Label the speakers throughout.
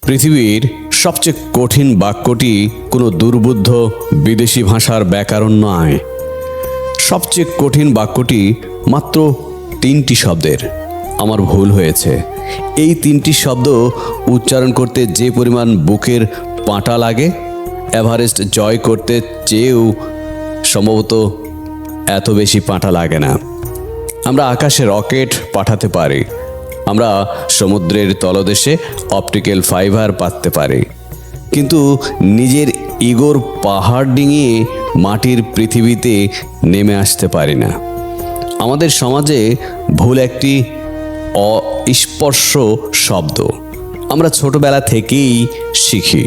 Speaker 1: পৃথিবীর সবচেয়ে কঠিন বাক্যটি কোনো দুর্বোধ্য বিদেশি ভাষার ব্যাকরণ নয়। সবচেয়ে কঠিন বাক্যটি মাত্র 3টি শব্দের। আমার ভুল হয়েছে। এই 3টি শব্দ উচ্চারণ করতে যে পরিমাণ বুকের পাঁটা লাগে, এভারেস্ট জয় করতে চেয়েও সম্ভবত এত বেশি পাঁটা লাগে না। আমরা আকাশে রকেট পাঠাতে পারি, আমরা সমুদ্রের তলদেশে অপটিক্যাল ফাইবার পাততে পারি, কিন্তু নিজের ইগোর পাহাড় ডিঙিয়ে মাটির পৃথিবীতে নেমে আসতে পারি না। আমাদের সমাজে ভুল একটি অস্পর্শ শব্দ। আমরা ছোটবেলা থেকেই শিখি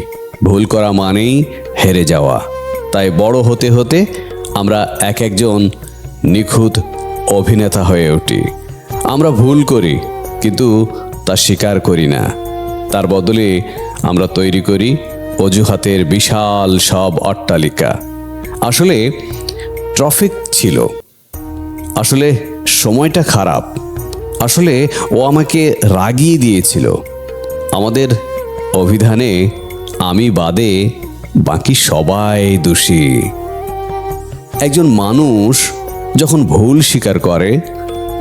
Speaker 1: ভুল করা মানেই হেরে যাওয়া। তাই বড় হতে হতে আমরা একজন নিখুঁত অভিনেতা হয়ে উঠি। আমরা ভুল করি, কিন্তু তা স্বীকার করি না। তার বদলে আমরা তৈরি করি অজুহাতের বিশাল সব অট্টালিকা। আসলে ট্রাফিক ছিল, আসলে সময়টা খারাপ, আসলে ও আমাকে রাগিয়ে দিয়েছিল। আমাদের অভিধানে আমি বাদে বাকি সবাই দোষী। একজন মানুষ যখন ভুল স্বীকার করে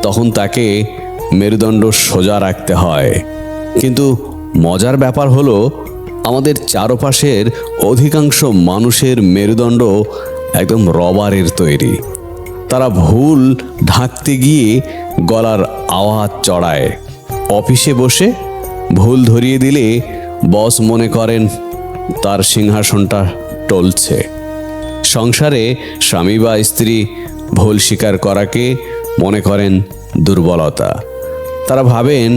Speaker 1: তখন তাকে মেরুদণ্ড সোজা রাখতে হয়। কিন্তু মজার ব্যাপার হলো, আমাদের চারপাশের অধিকাংশ মানুষের মেরুদণ্ড একদম রবারের তৈরি। তারা ভুল ঢাকতে গিয়ে গলার আওয়াজ চড়ায়। অফিসে বসে ভুল ধরিয়ে দিলে বস মনে করেন তার সিংহাসনটা টলছে। সংসারে স্বামী বা স্ত্রী ভুল স্বীকার করাকে মনে করেন দুর্বলতা। তারা ভাবেন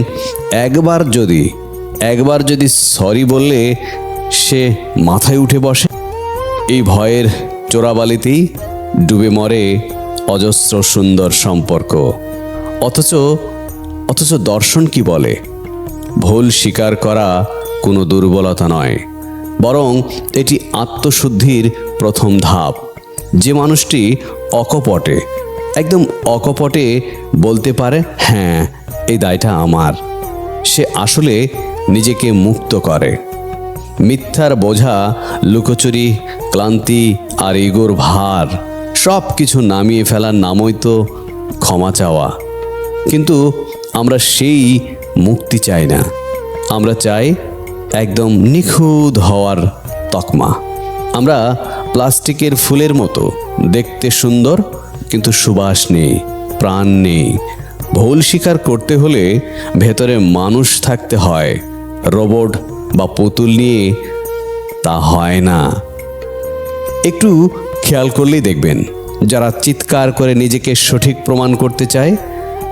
Speaker 1: একবার যদি সরি বললে সে মাথায় উঠে বসে। এই ভয়ের চোরাবালিতেই ডুবে মরে অজস্র সুন্দর সম্পর্ক। অথচ দর্শন কি বলে? ভুল স্বীকার করা কোনো দুর্বলতা নয়, বরং এটি আত্মশুদ্ধির প্রথম ধাপ। যে মানুষটি একদম অকপটে বলতে পারে, হ্যাঁ এই দায়টা আমার, সে আসলে নিজেকে মুক্ত করে। মিথ্যার বোঝা, লুকোচুরি, ক্লান্তি আর ইগোর ভার সব কিছু নামিয়ে ফেলার নামই তো ক্ষমা চাওয়া। কিন্তু আমরা সেই মুক্তি চাই না। আমরা চাই একদম নিখুঁত হওয়ার তকমা। আমরা প্লাস্টিকের ফুলের মতো দেখতে সুন্দর, কিন্তু সুবাস নেই, প্রাণ নেই। ভুল স্বীকার করতে হলে ভেতরে মানুষ থাকতে হয়। রোবট বা পুতুল নিয়ে তা হয় না। একটু খেয়াল করলেই দেখবেন, যারা চিৎকার করে নিজেকে সঠিক প্রমাণ করতে চায়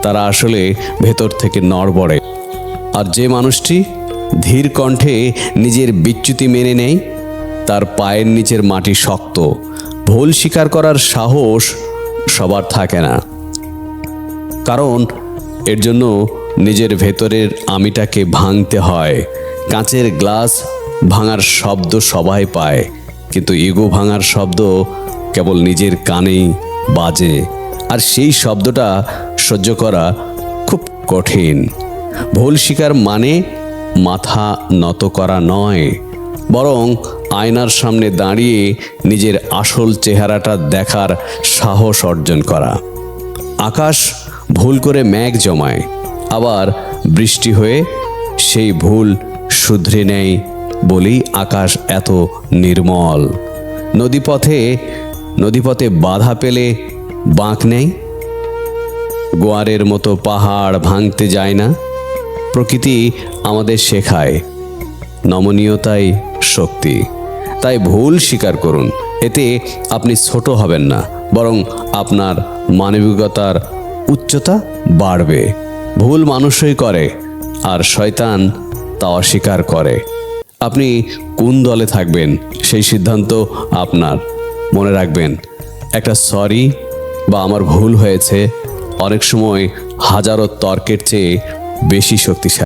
Speaker 1: তারা আসলে ভেতর থেকে নড়বড়ে। আর যে মানুষটি ধীর কণ্ঠে নিজের বিচ্যুতি মেনে নেয় তার পায়ের নিচের মাটি শক্ত। ভুল স্বীকার করার সাহস সবার থাকে না, কারণ এর জন্য নিজের ভেতরের আমিটাকে ভাঙতে হয়। কাঁচের গ্লাস ভাঙার শব্দ সবাই পায়, কিন্তু ইগো ভাঙার শব্দ কেবল নিজের কানেই বাজে। আর সেই শব্দটা সহ্য করা খুব কঠিন। ভুল স্বীকার মানে মাথা নত করা নয়, বরং আয়নার সামনে দাঁড়িয়ে নিজের আসল চেহারাটা দেখার সাহস অর্জন করা। আকাশ ভুল করে মেঘ জমায়, আবার বৃষ্টি হয়ে সেই ভুল শুধরে নেয় বলেই আকাশ এত নির্মল। নদীপথে বাধা পেলে বাঁক নেই, গোয়ারের মতো পাহাড় ভাঙতে যায় না। প্রকৃতি আমাদের শেখায় নমনীয়তাই শক্তি। তাই ভুল স্বীকার করুন, এতে আপনি ছোট হবেন না, বরং আপনার মানবিকতার উচ্চতা বাড়বে। ভুল মানুষই করে, আর শয়তান তা অস্বীকার করে। আপনি কোন দলে থাকবেন সেই সিদ্ধান্ত আপনার। মনে রাখবেন, একটা সরি বা আমার ভুল হয়েছে অনেক সময় হাজারো তর্কের চেয়ে বেশি শক্তিশালী।